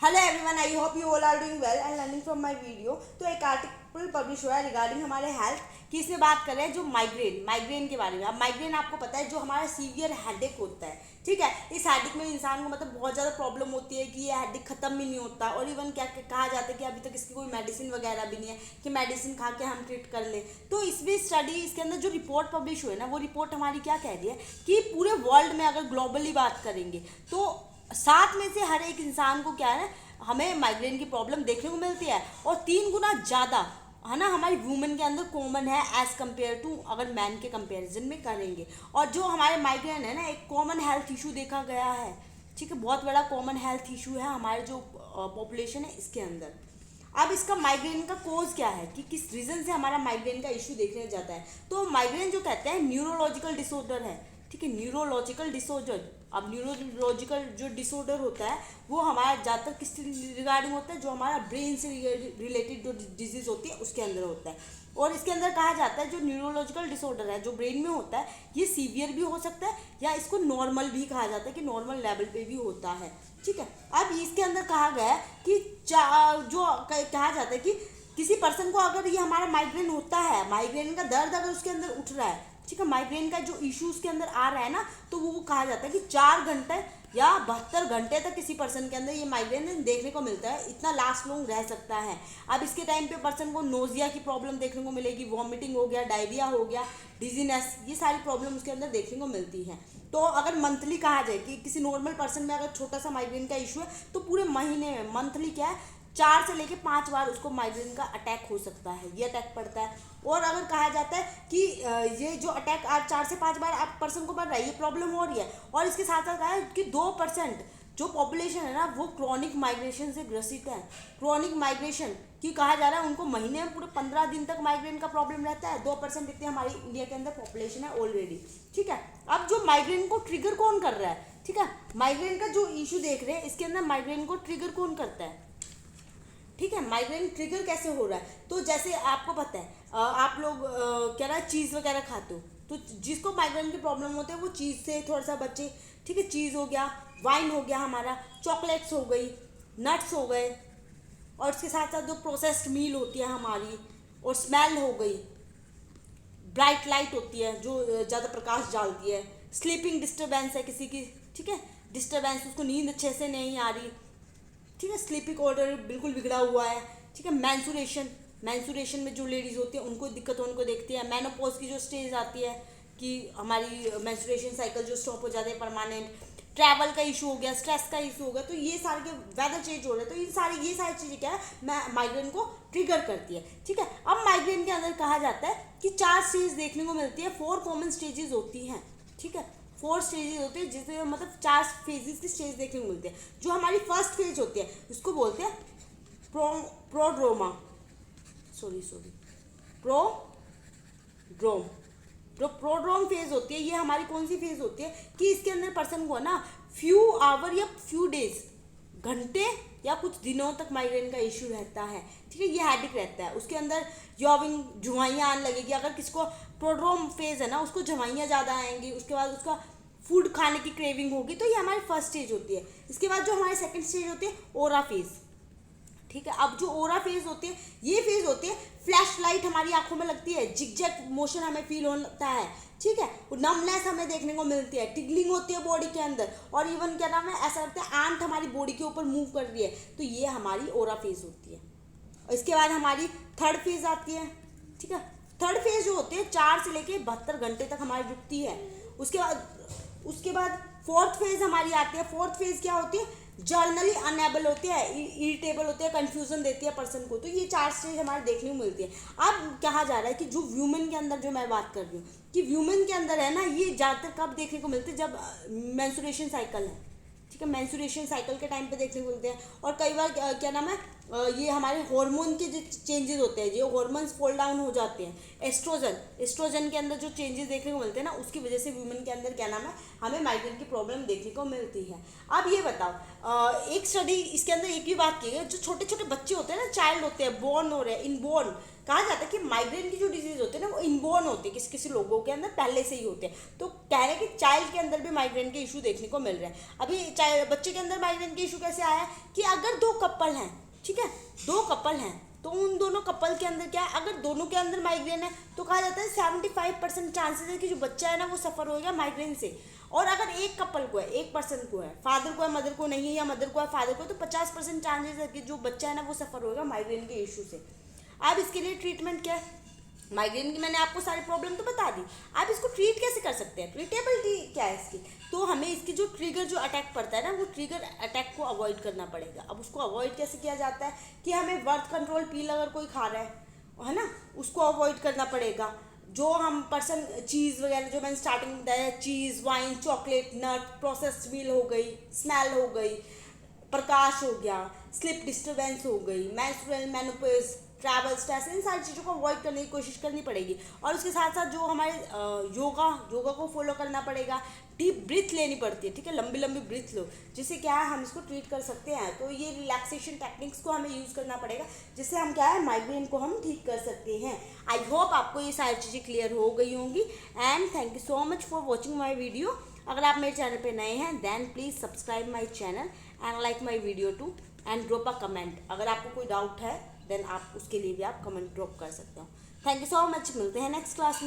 Hello everyone, I hope you all are doing well and learning from my video. तो एक article publish हुआ है regarding हमारे health की। इसमें बात कर रहे हैं जो माइग्रेन के बारे में। अब माइग्रेन आपको पता है जो हमारा सीवियर हेडेक होता है, ठीक है। इस हेडेक में इंसान को मतलब बहुत ज़्यादा प्रॉब्लम होती है कि ये हेडेक ख़त्म भी नहीं होता, और इवन क्या कहा जाता है कि अभी तक इसकी कोई मेडिसिन वगैरह भी नहीं है कि मेडिसिन खा के हम ट्रीट कर लें। तो इसमें स्टडी इसके अंदर जो रिपोर्ट पब्लिश हुई है ना, वो रिपोर्ट हमारी क्या कह रही है कि पूरे वर्ल्ड में अगर ग्लोबली बात करेंगे तो 7 में से हर एक इंसान को क्या है ना, हमें माइग्रेन की प्रॉब्लम देखने को मिलती है, और 3 गुना ज़्यादा है ना हमारी वुमेन के अंदर कॉमन है एज़ कम्पेयर टू अगर मैन के कंपैरिजन में करेंगे। और जो हमारे माइग्रेन है ना, एक कॉमन हेल्थ इशू देखा गया है, ठीक है। बहुत बड़ा कॉमन हेल्थ इशू है हमारे जो पॉपुलेशन है इसके अंदर। अब इसका माइग्रेन का कोज क्या है कि किस रीज़न से हमारा माइग्रेन का इशू देखने जाता है। तो माइग्रेन जो कहते हैं न्यूरोलॉजिकल डिसऑर्डर है, ठीक है। न्यूरोलॉजिकल डिसऑर्डर, अब न्यूरोलॉजिकल जो डिसऑर्डर होता है वो हमारा ज़्यादातर किस रिगार्डिंग होता है, जो हमारा ब्रेन से रिलेटेड जो डिजीज़ होती है उसके अंदर होता है। और इसके अंदर कहा जाता है जो न्यूरोलॉजिकल डिसऑर्डर है जो ब्रेन में होता है, ये सीवियर भी हो सकता है या इसको नॉर्मल भी कहा जाता है कि नॉर्मल लेवल पे भी होता है, ठीक है। अब इसके अंदर कहा गया है कि जो कहा जाता है कि किसी पर्सन को अगर ये हमारा माइग्रेन होता है, माइग्रेन का दर्द अगर उसके अंदर उठ रहा है, ठीक है, माइग्रेन का जो इशू उसके अंदर आ रहा है ना, तो वो कहा जाता है कि 4 घंटे या 72 घंटे तक किसी पर्सन के अंदर ये माइग्रेन देखने को मिलता है, इतना लास्ट लॉन्ग रह सकता है। अब इसके टाइम पे पर्सन को नोजिया की प्रॉब्लम देखने को मिलेगी, वॉमिटिंग हो गया, डायरिया हो गया, डिजीनेस, ये सारी प्रॉब्लम उसके अंदर देखने को मिलती है। तो अगर मंथली कहा जाए कि किसी नॉर्मल पर्सन में अगर छोटा सा माइग्रेन का इशू है तो पूरे महीने में मंथली क्या है 4 से लेके 5 बार उसको माइग्रेन का अटैक हो सकता है, ये अटैक पड़ता है। और अगर कहा जाता है कि ये जो अटैक आज 4 से 5 बार आप पर्सन को बढ़ रहा है, ये प्रॉब्लम हो रही है। और इसके साथ साथ कहा है कि 2% जो पॉपुलेशन है ना वो क्रॉनिक माइग्रेशन से ग्रसित है। क्रॉनिक माइग्रेशन कि कहा जा रहा है उनको महीने में पूरे 15 दिन तक माइग्रेन का प्रॉब्लम रहता है। 2% इतनी हमारी इंडिया के अंदर पॉपुलेशन है ऑलरेडी, ठीक है। अब जो माइग्रेन को ट्रिगर कौन कर रहा है, ठीक है, माइग्रेन का जो इशू देख रहे हैं इसके अंदर माइग्रेन को ट्रिगर कौन करता है, ठीक है। माइग्रेन ट्रिगर कैसे हो रहा है, तो जैसे आपको पता है आप लोग क्या ना चीज़ वगैरह खाते हो, तो जिसको माइग्रेन की प्रॉब्लम होती है वो चीज़ से थोड़ा सा बचे, ठीक है। चीज़ हो गया, वाइन हो गया, हमारा चॉकलेट्स हो गई, नट्स हो गए, और इसके साथ साथ जो प्रोसेस्ड मील होती है हमारी, और स्मेल हो गई, ब्राइट लाइट होती है जो ज़्यादा प्रकाश डालती है, स्लीपिंग डिस्टर्बेंस है किसी की, ठीक है, डिस्टर्बेंस, उसको नींद अच्छे से नहीं आ रही, ठीक है, स्लीपिंग ऑर्डर बिल्कुल बिगड़ा हुआ है, ठीक है। मैंसुरेशन में जो लेडीज़ होती है उनको दिक्कत उनको देखती है। मेनोपॉज की जो स्टेज आती है कि हमारी मैंसुरेशन साइकिल जो स्टॉप हो जाते हैं परमानेंट, ट्रैवल का इशू हो गया, स्ट्रेस का इशू हो गया, तो ये सारे के वेदर चेंज हो रहे हैं, तो ये सारी चीज़ें क्या है माइग्रेन को ट्रिगर करती है, ठीक है। अब माइग्रेन के अंदर कहा जाता है कि 4 स्टेज देखने को मिलती है, 4 कॉमन स्टेजेस होती हैं, ठीक है। 4 स्टेजेस होती है जिसमें मतलब 4 फेजेस की स्टेज देखने को मिलती है। जो हमारी फर्स्ट फेज होती है उसको बोलते हैं प्रोड्रोमा, प्रोड्रोम, जो प्रोड्रोम फेज होती है ये हमारी कौन सी फेज होती है कि इसके अंदर पर्सन को ना फ्यू आवर या फ्यू डेज, घंटे या कुछ दिनों तक माइग्रेन का इशू रहता है, ठीक है। ये हेडेक रहता है, उसके अंदर यॉविंग झुमाइयाँ आने लगेगी। अगर किसी को प्रोड्रोम फेज है ना उसको झुमाइयाँ ज़्यादा आएंगी, उसके बाद उसका फूड खाने की क्रेविंग होगी, तो ये हमारी फर्स्ट स्टेज होती है। इसके बाद जो हमारी सेकंड स्टेज होती है ओरा फेज, ठीक है। अब जो ओरा फेज होती है ये फेज होती है फ्लैश लाइट हमारी आंखों में लगती है, जिगजैग मोशन हमें फील होता है, ठीक है। नमनेस हमें देखने को मिलती है, टिगलिंग होती है बॉडी के अंदर, और इवन क्या नाम है ऐसा लगता है आंट हमारी बॉडी के ऊपर मूव कर रही है, तो ये हमारी ओरा फेज होती है। और इसके बाद हमारी थर्ड फेज आती है, ठीक है। थर्ड फेज जो होती है 4 से लेके 72 घंटे तक हमारी रुकती है। उसके बाद फोर्थ फेज हमारी आती है। फोर्थ फेज क्या होती है, जर्नली अनेबल होती है, इरिटेबल होती है, कंफ्यूजन देती है पर्सन को। तो ये 4 स्टेज हमारे देखने को मिलती है। अब कहा जा रहा है कि जो व्यूमेन के अंदर जो मैं बात कर रही हूँ कि व्यूमेन के अंदर है ना, ये ज़्यादातर कब देखने को मिलते हैं जब मेंस्ट्रुएशन साइकिल है, ठीक है। मेंस्ट्रुएशन साइकिल के टाइम पे देखने को मिलते हैं। और कई बार क्या नाम है ये हमारे हार्मोन के जो चेंजेस होते हैं, जो हार्मोन्स फॉल डाउन हो जाते हैं, एस्ट्रोजन के अंदर जो चेंजेस देखने को मिलते हैं ना, उसकी वजह से वुमेन के अंदर क्या नाम है हमें माइग्रेन की प्रॉब्लम देखने को मिलती है। अब ये बताओ एक स्टडी इसके अंदर एक भी बात की है, जो छोटे छोटे बच्चे होते हैं ना, चाइल्ड होते हैं, बॉर्न हो रहे हैं, इनबॉर्न कहा जाता है कि माइग्रेन की जो डिजीज होते हैं ना वो इनबोर्न होते हैं, किसी किसी लोगों के अंदर पहले से ही होते हैं। तो कह रहे हैं कि चाइल्ड के अंदर भी माइग्रेन के इशू देखने को मिल रहे हैं। अभी बच्चे के अंदर माइग्रेन के इशू कैसे आया कि अगर 2 कपल हैं, ठीक है, 2 कपल हैं, तो उन दोनों कपल के अंदर क्या है, अगर दोनों के अंदर माइग्रेन है तो कहा जाता है 75% चांसेस है कि जो बच्चा है ना वो सफ़र होगा माइग्रेन से। और अगर एक कपल को है, एक पर्सन को है, फादर को है मदर को नहीं है, या मदर को है फादर को, तो 50% चांसेस है कि जो बच्चा है ना वो सफ़र होगा माइग्रेन के इशू से। अब इसके लिए ट्रीटमेंट क्या है, माइग्रेन की मैंने आपको सारी प्रॉब्लम तो बता दी, आप इसको ट्रीट कैसे कर सकते हैं, ट्रीटेबिलिटी क्या है इसकी। तो हमें इसकी जो ट्रिगर जो अटैक पड़ता है ना वो ट्रिगर अटैक को अवॉइड करना पड़ेगा। अब उसको अवॉइड कैसे किया जाता है कि हमें बर्थ कंट्रोल पिल अगर कोई खा रहा है ना, उसको अवॉइड करना पड़ेगा। जो हम पर्सन चीज़ वगैरह, जो मैंने स्टार्टिंग में बताया, चीज़, वाइन, चॉकलेट, नट, प्रोसेस्ड मील हो गई, स्मेल हो गई, प्रकाश हो गया, स्लिप डिस्टर्बेंस हो गई, मेंस्ट्रुअल मेनोपॉज, ट्रैवल स्ट्रेस, इन सारी चीज़ों को अवॉइड करने की कोशिश करनी पड़ेगी। और उसके साथ साथ जो हमारे योगा को फॉलो करना पड़ेगा, डीप ब्रीथ लेनी पड़ती है, ठीक है, लंबी लंबी ब्रीथ लो, जिससे क्या है हम इसको ट्रीट कर सकते हैं। तो ये रिलैक्सेशन टेक्निक्स को हमें यूज़ करना पड़ेगा, जिससे हम क्या है माइग्रेन को हम ठीक कर सकते हैं। आई होप आपको ये सारी चीज़ें क्लियर हो गई होंगी। And thank you so much for watching my video. अगर आप मेरे चैनल पे नए हैं then please subscribe my channel and like my video too and drop a comment. अगर आपको कोई डाउट है देन आप उसके लिए भी आप कमेंट ड्रॉप कर सकते हो। थैंक यू सो मच, मिलते हैं नेक्स्ट क्लास में।